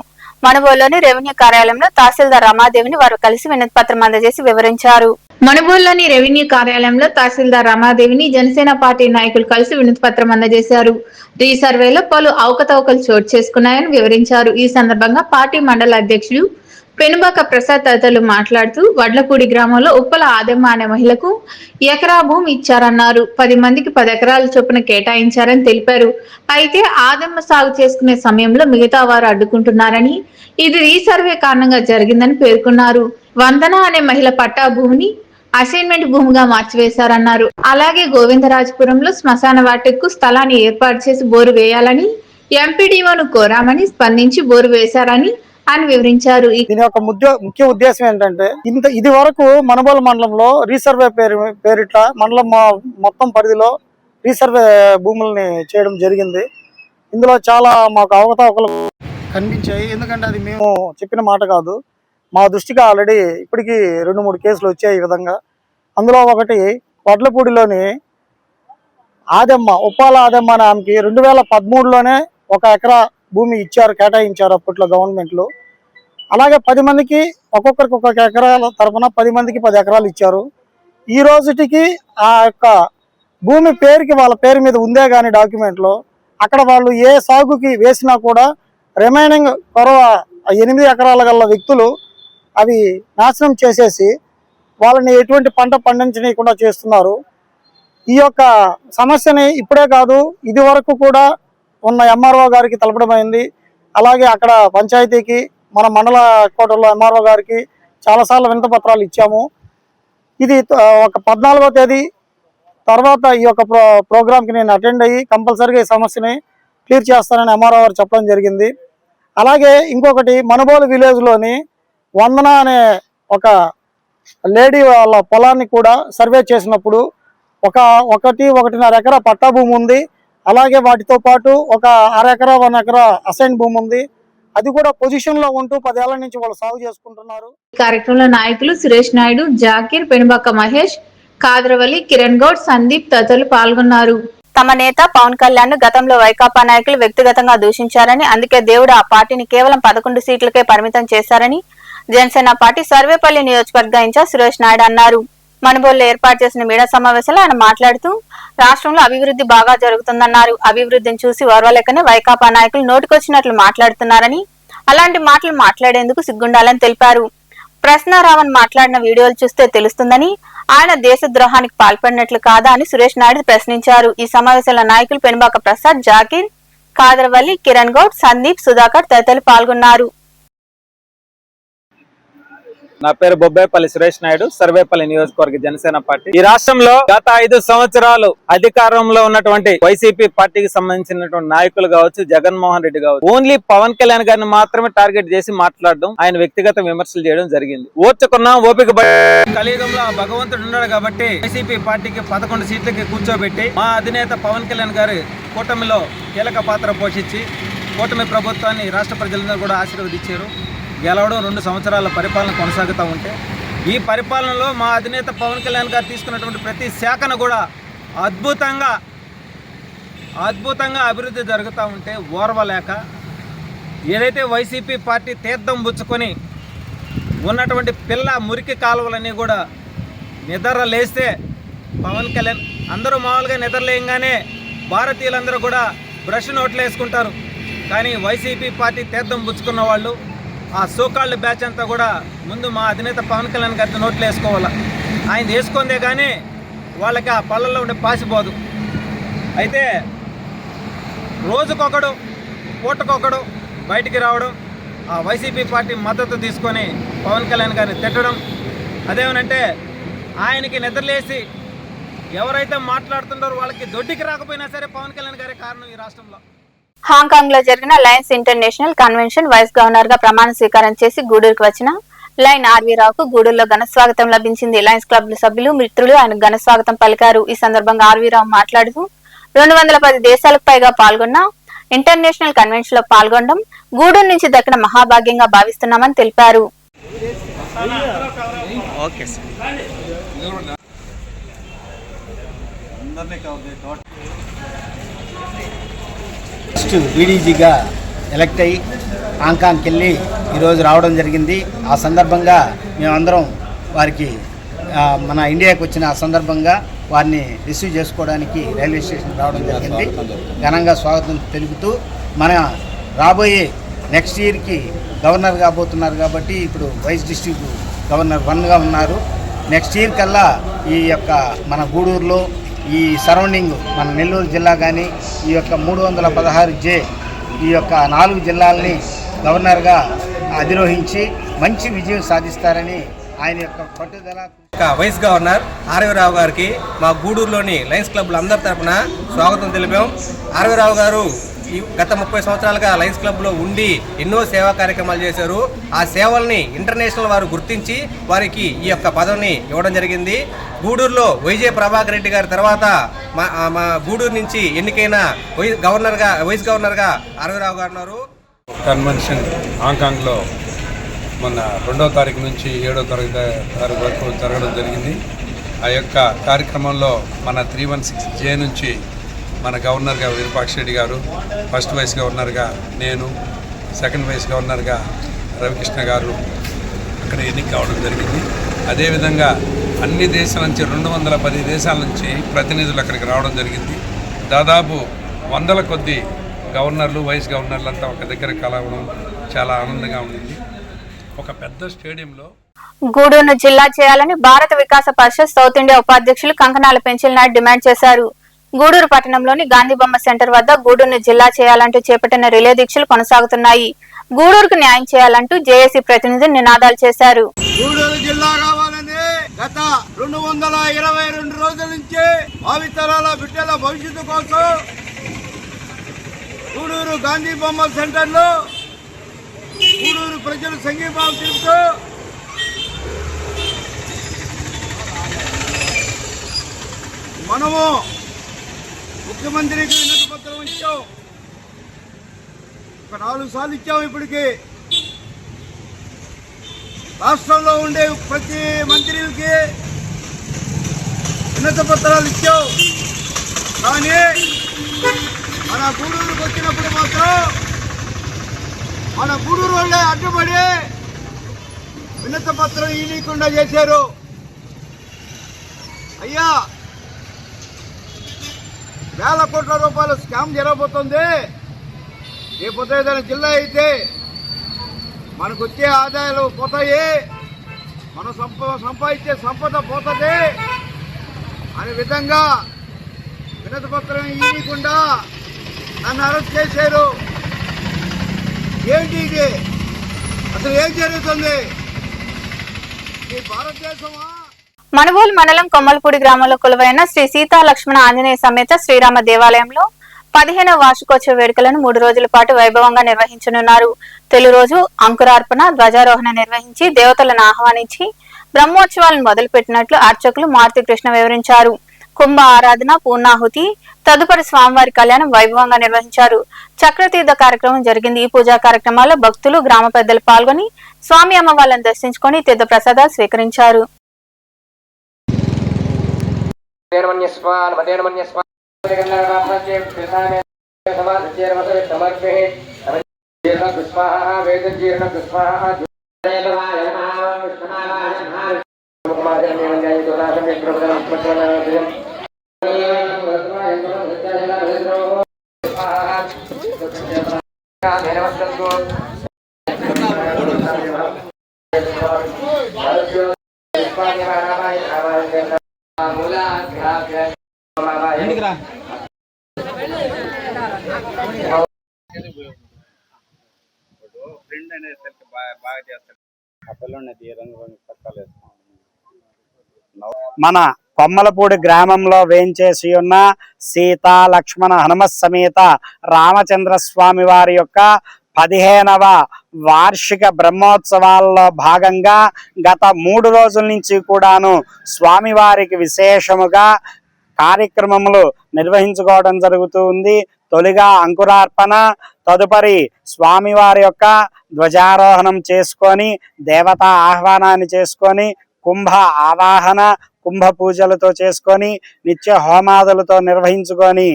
మనుబోలులోని రెవెన్యూ కార్యాలయంలో తహసీల్దార్ రమాదేవిని వారు కలిసి వినతిపత్రం అందజేసి వివరించారు. మనుబోలులోని రెవెన్యూ కార్యాలయంలో తహసీల్దార్ రమాదేవిని జనసేన పార్టీ నాయకులు కలిసి వినతిపత్రం అందజేశారు. రీసర్వేలో పలు అవకతవకలు చోటు చేసుకున్నాయని వివరించారు. ఈ సందర్భంగా పార్టీ మండల అధ్యక్షుడు పెనుబాక ప్రసాద్ తదితరులు మాట్లాడుతూ వడ్లపూడి గ్రామంలో ఉప్పల ఆదెమ్మ అనే మహిళకు ఎకరా భూమి ఇచ్చారన్నారు. 10 మందికి 10 ఎకరాల చొప్పున కేటాయించారని తెలిపారు. అయితే ఆదెమ్మ సాగు చేసుకునే సమయంలో మిగతా వారు అడ్డుకుంటున్నారని, ఇది రీసర్వే కారణంగా జరిగిందని పేర్కొన్నారు. వందన అనే మహిళ పట్టా భూమిని అసైన్మెంట్ భూమిగా మార్చివేశారన్నారు. అలాగే గోవిందరాజపురంలో శ్మశాన వాటికు స్థలాన్ని ఏర్పాటు చేసి బోరు వేయాలని ఎంపీడీఓను కోరామని స్పందించి బోరు వేశారని అని వివరించారు. దీని యొక్క ముఖ్య ఉద్దేశం ఏంటంటే ఇది వరకు మనుబోలు మండలంలో రీసర్వే పేరిట మండలం మొత్తం పరిధిలో రీసర్వే భూముల్ని చేయడం జరిగింది. ఇందులో చాలా మాకు అవకతవకలు కనిపించాయి. ఎందుకంటే అది మేము చెప్పిన మాట కాదు, మా దృష్టికి ఆల్రెడీ ఇప్పటికీ 2-3 కేసులు వచ్చాయి ఈ విధంగా. అందులో ఒకటి వడ్లపూడిలోని ఆదెమ్మ, ఉప్పాల ఆదెమ్మ అనే ఆమెకి 2013లోనే 1 ఎకరా భూమి ఇచ్చారు, కేటాయించారు అప్పట్లో గవర్నమెంట్లో. అలాగే 10 మందికి ఒక్కొక్కరికి 1 ఎకరాల తరపున 10 మందికి 10 ఎకరాలు ఇచ్చారు. ఈ రోజుటికి ఆ యొక్క భూమి పేరుకి వాళ్ళ పేరు మీద ఉందే కానీ డాక్యుమెంట్లో అక్కడ వాళ్ళు ఏ సాగుకి వేసినా కూడా రిమైనింగ్ 8 ఎకరాల గల వ్యక్తులు అవి నాశనం చేసేసి వాళ్ళని ఎటువంటి పంట పండించనీయకుండా చేస్తున్నారు. ఈ యొక్క సమస్యని ఇప్పుడే కాదు, ఇది వరకు కూడా ఉన్న ఎంఆర్ఓ గారికి తెలపడమైంది. అలాగే అక్కడ పంచాయతీకి, మన మండల కోటలో ఎంఆర్ఓ గారికి చాలాసార్లు వినతి పత్రాలు ఇచ్చాము. ఇది ఒక 14వ తేదీ తర్వాత ఈ యొక్క ప్రోగ్రామ్కి నేను అటెండ్ అయ్యి కంపల్సరీగా ఈ సమస్యని క్లియర్ చేస్తానని ఎంఆర్ఓ గారు చెప్పడం జరిగింది. అలాగే ఇంకొకటి మనుబోలు విలేజ్లోని వందన అనే ఒక లేడీ వాళ్ళ పొలాన్ని కూడా సర్వే చేసినప్పుడు 1.5 ఎకరా పట్టా భూమి ఉంది. అలాగే వాటితో పాటు 1/2 ఎకరా 1 ఎకరా అసైన్ భూమి ఉంది. అది కూడా పొజిషన్ లో ఉంటూ 10 ఏళ్ల నుంచి వాళ్ళు సాగు చేసుకుంటున్నారు. కార్యక్రమంలో నాయకులు సురేష్ నాయుడు, జాకీర్, పెనుబాక మహేష్, కాద్రవల్లి, కిరణ్ గౌడ్, సందీప్ తదితరులు పాల్గొన్నారు. తమ నేత పవన్ కళ్యాణ్ గతంలో వైకాపా నాయకులు వ్యక్తిగతంగా దూషించారని, అందుకే దేవుడు ఆ పార్టీని కేవలం 11 సీట్లకే పరిమితం చేశారని జనసేన పార్టీ సర్వేపల్లి నియోజకవర్గ ఇన్ఛార్జ్ సురేష్ నాయుడు అన్నారు. మనుబోలులో ఏర్పాటు చేసిన మీడియా సమావేశంలో ఆయన మాట్లాడుతూ రాష్ట్రంలో అభివృద్ధి బాగా జరుగుతుందన్నారు. అభివృద్ధిని చూసి ఓర్వలేకనే వైకాపా నాయకులు నోటికొచ్చినట్లు మాట్లాడుతున్నారని, అలాంటి మాటలు మాట్లాడేందుకు సిగ్గుండాలని తెలిపారు. ప్రశ్నారావణ్ మాట్లాడిన వీడియోలు చూస్తే తెలుస్తుందని, ఆయన దేశద్రోహానికి పాల్పడినట్లు కాదా అని సురేష్ నాయుడు ప్రశ్నించారు. ఈ సమావేశంలో నాయకులు పెనుబాక ప్రసాద్, జాకీర్, కాదర్వల్లి, కిరణ్ గౌడ్, సందీప్, సుధాకర్ తదితరులు పాల్గొన్నారు. నా పేరు బొబ్బేపల్లి సురేష్ నాయుడు, సర్వేపల్లి నియోజకవర్గ జనసేన పార్టీ. ఈ రాష్ట్రంలో గత 5 సంవత్సరాలు అధికారంలో ఉన్నటువంటి వైసీపీ పార్టీకి సంబంధించినటువంటి నాయకులు కావచ్చు, జగన్మోహన్ రెడ్డి కావచ్చు, ఓన్లీ పవన్ కళ్యాణ్ గారిని మాత్రమే టార్గెట్ చేసి మాట్లాడడం, ఆయన వ్యక్తిగత విమర్శలు చేయడం జరిగింది. ఓర్చుకున్నా ఓపిక కలియుగంలో భగవంతుడు ఉన్నాడు కాబట్టి వైసీపీ పార్టీకి 11 సీట్లకి కూర్చోబెట్టి మా అధినేత పవన్ కళ్యాణ్ గారి కూటమిలో కీలక పాత్ర పోషించి కూటమి ప్రభుత్వాన్ని రాష్ట్ర ప్రజలందరూ కూడా ఆశీర్వదించారు. గెలవడం 2 సంవత్సరాల పరిపాలన కొనసాగుతూ ఉంటే ఈ పరిపాలనలో మా అధినేత పవన్ కళ్యాణ్ గారు తీసుకున్నటువంటి ప్రతి శాఖను కూడా అద్భుతంగా అభివృద్ధి జరుగుతూ ఉంటే ఓర్వలేక ఏదైతే వైసీపీ పార్టీ తీర్థం పుచ్చుకొని ఉన్నటువంటి పిల్ల మురికి కాలువలన్నీ కూడా నిద్ర లేస్తే పవన్ కళ్యాణ్ అందరూ మామూలుగా నిద్రలేయంగానే భారతీయులందరూ కూడా బ్రష్ నోట్లు వేసుకుంటారు. కానీ వైసీపీ పార్టీ తీర్థం పుచ్చుకున్న వాళ్ళు ఆ సోకాళ్ళు బ్యాచ్ అంతా కూడా ముందు మా అధినేత పవన్ కళ్యాణ్ గారితో నోట్లు వేసుకోవాలి. ఆయన వేసుకుందే కానీ వాళ్ళకి ఆ పళ్ళల్లో ఉండే పాసిపోదు. అయితే రోజుకొకడు పూటకొకడు బయటికి రావడం, ఆ వైసీపీ పార్టీ మద్దతు తీసుకొని పవన్ కళ్యాణ్ గారిని తిట్టడం, అదేమనంటే ఆయనకి నిద్రలేసి ఎవరైతే మాట్లాడుతున్నారో వాళ్ళకి దొడ్డికి రాకపోయినా సరే పవన్ కళ్యాణ్ గారే కారణం ఈ రాష్ట్రంలో. హాంకాంగ్ లో జరిగిన lions international convention vice governor గా ప్రమాణ స్వీకారం చేసి గూడూరుకు వచ్చిన లయన్ ఆర్వీ రావుకు గూడూరులో ఘన స్వాగతం లభించింది. లయన్స్ క్లబ్ సభ్యులు, మిత్రులు ఆయన ఘన స్వాగతం పలికారు. ఈ సందర్భంగా ఆర్వీ రావు మాట్లాడుతూ 210 దేశాలకు పైగా పాల్గొన్న ఇంటర్నేషనల్ కన్వెన్షన్ లో పాల్గొనడం గూడూరు నుంచి దక్కిన మహాభాగ్యంగా భావిస్తున్నామని తెలిపారు. వీడీజీగా ఎలక్ట్ అయ్యి హాంకాంగ్కి వెళ్ళి ఈరోజు రావడం జరిగింది. ఆ సందర్భంగా మేమందరం వారికి మన ఇండియాకి వచ్చిన సందర్భంగా వారిని రిసీవ్ చేసుకోవడానికి రైల్వే స్టేషన్ రావడం జరిగింది. ఘనంగా స్వాగతం తెలుపుతూ మన రాబోయే నెక్స్ట్ ఇయర్కి గవర్నర్ కాబోతున్నారు కాబట్టి ఇప్పుడు వైస్ డిస్ట్రిక్ట్ గవర్నర్ 1గా ఉన్నారు. నెక్స్ట్ ఇయర్ కల్లా ఈ యొక్క మన గూడూరులో ఈ సరౌండింగ్ మన నెల్లూరు జిల్లా కానీ ఈ యొక్క 316 ఈ యొక్క 4 జిల్లాలని గవర్నర్గా అధిరోహించి మంచి విజయం సాధిస్తారని ఆయన యొక్క పట్టుదల. వైస్ గవర్నర్ ఆర్వీ రావు గారికి మా గూడూరులోని లయన్స్ క్లబ్లు అందరి తరఫున స్వాగతం తెలిపాం. ఆర్వీ రావు గారు గత 30 సంవత్సరాలుగా లయన్స్ క్లబ్లో ఉండి ఎన్నో సేవా కార్యక్రమాలు చేశారు. ఆ సేవల్ని ఇంటర్నేషనల్ వారు గుర్తించి వారికి ఈ యొక్క పదవిని ఇవ్వడం జరిగింది. గూడూరులో వైజే ప్రభాకర్ రెడ్డి గారి తర్వాత మా గూడూరు నుంచి ఎన్నికైన వైస్ గవర్నర్గా ఆర్వీ రావు గారు ఉన్నారు. కన్వెన్షన్ హాంకాంగ్లో మొన్న 2వ తారీఖు నుంచి 7వ తారీఖు వరకు జరగడం జరిగింది. ఆ యొక్క కార్యక్రమంలో మన 316 నుంచి మన గవర్నర్గా విరూపాక్ష రెడ్డి గారు, ఫస్ట్ వైస్ గవర్నర్గా నేను, సెకండ్ వైస్ గవర్నర్గా రవికృష్ణ గారు అక్కడ ఎన్నిక కావడం జరిగింది. అదేవిధంగా అన్ని దేశాల నుంచి 210 దేశాల నుంచి ప్రతినిధులు అక్కడికి రావడం జరిగింది. దాదాపు 100ల కొద్ది గవర్నర్లు, వైస్ గవర్నర్లు అంతా ఒక దగ్గర కలవడం చాలా ఆనందంగా ఉండింది. ఒక పెద్ద స్టేడియంలో గూడూరును జిల్లా చేయాలని భారత వికాస పరిషత్ సౌత్ ఇండియా ఉపాధ్యక్షులు కంకనాల పెంచిల్ నాయుడు డిమాండ్ చేశారు. గూడూరు పట్టణంలోని గాంధీ బొమ్మ సెంటర్ వద్ద గూడూరును జిల్లా చేయాలంటూ చేపట్టిన రిలే దీక్షలు కొనసాగుతున్నాయి. గూడూరుకు న్యాయం చేయాలంటూ జేఏసీ ప్రతినిధులు నినాదాలు చేశారు. గూడూరు జిల్లా కావాలని గత 222 రోజుల నుంచి భావితరాల బిడ్డల భవిష్యత్తు కోసం గూడూరు గాంధీ బొమ్మ సెంటర్లో గూడూరు ప్రజలు సంఘీభావం తెలుపుతూ మనము ముఖ్యమంత్రికి వినతి పత్రం ఇచ్చాం. ఒక 4 సార్లు ఇచ్చాము. ఇప్పటికి రాష్ట్రంలో ఉండే ప్రతి మంత్రులకి వినతి పత్రాలు ఇచ్చాం. కానీ మన గూడూరుకు వచ్చినప్పుడు మాత్రం మన గూడూరు వాళ్ళే అడ్డుపడి వినతి పత్రం ఇవ్వకుండా చేశారు. అయ్యా వేల కోట్ల రూపాయల స్కామ్ జరగబోతుంది. రేపొద్దు ఏదైనా జిల్లా అయితే మనకు వచ్చే ఆదాయాలు పోతాయి, మనం సంపాదించే సంపద పోతుంది అనే విధంగా వినతి పత్రం ఇవ్వకుండా నన్ను అరెస్ట్ చేశారు. ఏంటి ఇది? అసలు ఏం జరుగుతుంది? ఈ భారతదేశమా? మనుబోలు మండలం కొమ్మలపూడి గ్రామంలో కొలువైన శ్రీ సీతా లక్ష్మణ ఆంజనేయ సమేత శ్రీరామ దేవాలయంలో 15వ వార్షికోత్సవ వేడుకలను 3 రోజుల పాటు వైభవంగా నిర్వహించనున్నారు. తొలి రోజు అంకురార్పణ, ధ్వజారోహణ నిర్వహించి దేవతలను ఆహ్వానించి బ్రహ్మోత్సవాలను మొదలుపెట్టినట్లు అర్చకులు మారుతి కృష్ణ వివరించారు. కుంభ ఆరాధన, పూర్ణాహుతి, తదుపరి స్వామివారి కళ్యాణం వైభవంగా నిర్వహించారు. చక్రతీర్థ కార్యక్రమం జరిగింది. ఈ పూజా కార్యక్రమాల్లో భక్తులు, గ్రామ పెద్దలు పాల్గొని స్వామి అమ్మవార్లను దర్శించుకొని తీర్థ ప్రసాదాలు స్వీకరించారు. మన కొమ్మలపూడి గ్రామంలో వేంచేసి ఉన్న సీతా లక్ష్మణ హనుమత్ సమేత రామచంద్ర స్వామి వారి యొక్క 15వ వార్షిక బ్రహ్మోత్సవాల్లో భాగంగా గత 3 రోజుల నుంచి కూడాను స్వామివారికి విశేషముగా కార్యక్రమములు నిర్వహించుకోవడం జరుగుతూ ఉంది. తొలిగా అంకురార్పణ, తదుపరి స్వామివారి యొక్క ధ్వజారోహణం చేసుకొని దేవతా ఆహ్వానాన్ని చేసుకొని కుంభ ఆవాహన, కుంభ పూజలతో చేసుకొని నిత్య హోమాదులతో నిర్వహించుకొని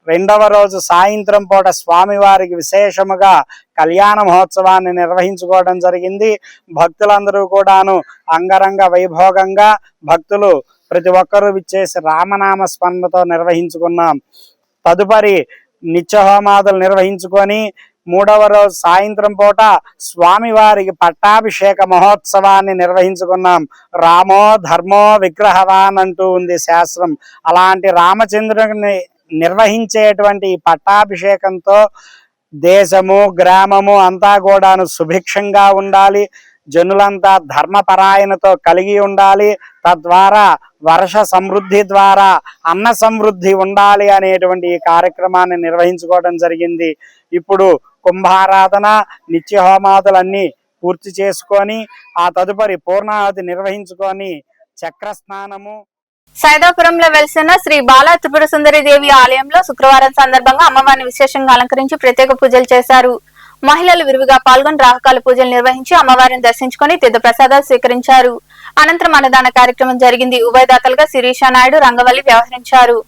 2వ రోజు సాయంత్రం పూట స్వామివారికి విశేషముగా కళ్యాణ మహోత్సవాన్ని నిర్వహించుకోవడం జరిగింది. భక్తులందరూ కూడాను అంగరంగ వైభోగంగా భక్తులు ప్రతి ఒక్కరూ విచ్చేసి రామనామ స్మరణతో నిర్వహించుకున్నాం. తదుపరి నిత్య హోమాదులు నిర్వహించుకొని 3వ రోజు సాయంత్రం పూట స్వామివారికి పట్టాభిషేక మహోత్సవాన్ని నిర్వహించుకున్నాం. రామో ధర్మో విగ్రహవాన్ అంటూ ఉంది శాస్త్రం. అలాంటి రామచంద్రుని నిర్వహించేటువంటి ఈ పట్టాభిషేకంతో దేశము, గ్రామము అంతా కూడాను సుభిక్షంగా ఉండాలి. జనులంతా ధర్మపరాయణతో కలిగి ఉండాలి. తద్వారా వర్ష సమృద్ధి ద్వారా అన్న సమృద్ధి ఉండాలి అనేటువంటి ఈ కార్యక్రమాన్ని నిర్వహించుకోవడం జరిగింది. ఇప్పుడు కుంభారాధన, నిత్య హోమాదులన్నీ పూర్తి చేసుకొని ఆ తదుపరి పూర్ణాహుతి నిర్వహించుకొని చక్రస్నానము. సైదాపురంలో వెలిసిన శ్రీ బాలా త్రిపుర సుందరి దేవి ఆలయంలో శుక్రవారం సందర్భంగా అమ్మవారిని విశేషంగా అలంకరించి ప్రత్యేక పూజలు చేశారు. మహిళలు విరివిగా పాల్గొని రాహకాల పూజలు నిర్వహించి అమ్మవారిని దర్శించుకొని తీర్థ ప్రసాదాలు స్వీకరించారు. అనంతరం అన్నదాన కార్యక్రమం జరిగింది. ఉభయదాతలుగా శిరీష నాయుడు, రంగవల్లి వ్యవహరించారు.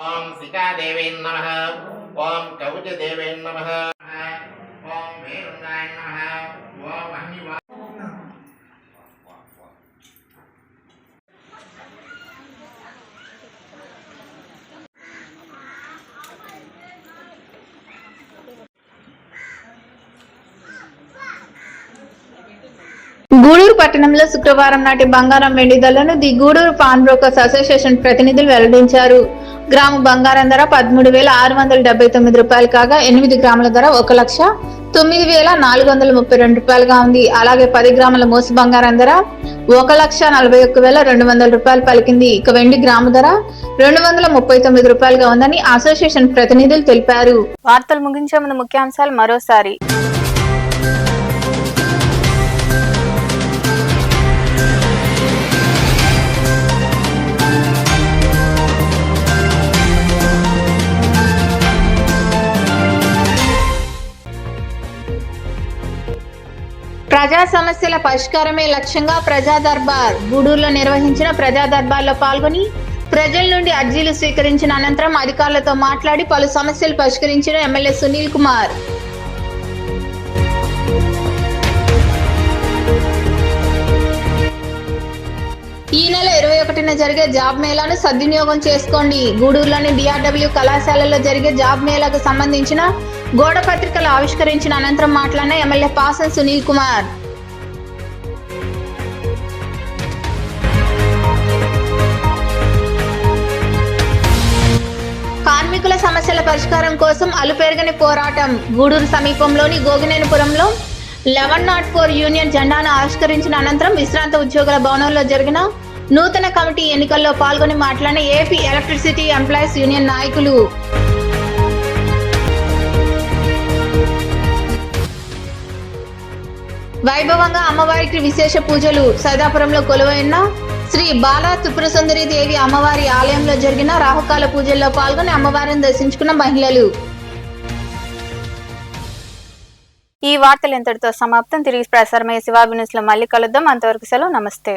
ఓం సీతాదేవే నమః, ఓం కవచదేవే నమః, ఓం వేరుండాయ నమః, ఓం అగ్నివా. గూడూరు పట్టణంలో శుక్రవారం నాటి బంగారం వెండి ధరలను the Gudur pawn brokers association ప్రతినిధులు వెల్లడించారు. గ్రాము బంగారం ధర 13,679 రూపాయలు కాగా 8 గ్రాముల ధర 1,09,432 రూపాయలుగా ఉంది. అలాగే 10 గ్రాముల మోసు బంగారం ధర 1,41,200 రూపాయలు పలికింది. ఇక వెండి గ్రాము ధర 239 రూపాయలుగా ఉందని అసోసియేషన్ ప్రతినిధులు తెలిపారు. వార్తలు ముగించే ముందు ముఖ్యాంశాలు మరోసారి. సమస్యల పరిష్కారమే లక్ష్యంగా ప్రజా దర్బార్ గూడూరులో నిర్వహించిన ప్రజా దర్బార్లో పాల్గొని ప్రజల నుండి అర్జీలు స్వీకరించిన అనంతరం అధికారులతో మాట్లాడి పలు సమస్యలు పరిష్కరించిన ఎమ్మెల్యే సునీల్ కుమార్. ఈ నెల 21న జరిగే జాబ్ మేళాను సద్వినియోగం చేసుకోండి. గూడూరులోని DRW కళాశాలలో జరిగే జాబ్ మేళాకు సంబంధించిన గోడ పత్రికలు ఆవిష్కరించిన అనంతరం మాట్లాడిన ఎమ్మెల్యే పాసం సునీల్ కుమార్. కార్మికుల సమస్యల పరిష్కారం కోసం అలుపెరగని పోరాటం. గూడూరు సమీపంలోని గోగినేనిపురంలో 1104 యూనియన్ జెండాను ఆవిష్కరించిన అనంతరం విశ్రాంత ఉద్యోగుల భవనంలో జరిగిన నూతన కమిటీ ఎన్నికల్లో పాల్గొని మాట్లాడిన ఏపీ ఎలక్ట్రిసిటీ ఎంప్లాయీస్ యూనియన్ నాయకులు. వైభవంగా అమ్మవారికి విశేష పూజలు. సైదాపురంలో కొలువైన శ్రీ బాలా త్రిపురసుందరి దేవి అమ్మవారి ఆలయంలో జరిగిన రాహుకాల పూజల్లో పాల్గొని అమ్మవారిని దర్శించుకున్న మహిళలు. ఈ వార్తలు ఇంతటితో సమాప్తం. తిరిగి ప్రసారమయ్యే శివాబి న్యూస్ లో మళ్ళీ కలుద్దాం. అంతవరకు సెలవు. నమస్తే.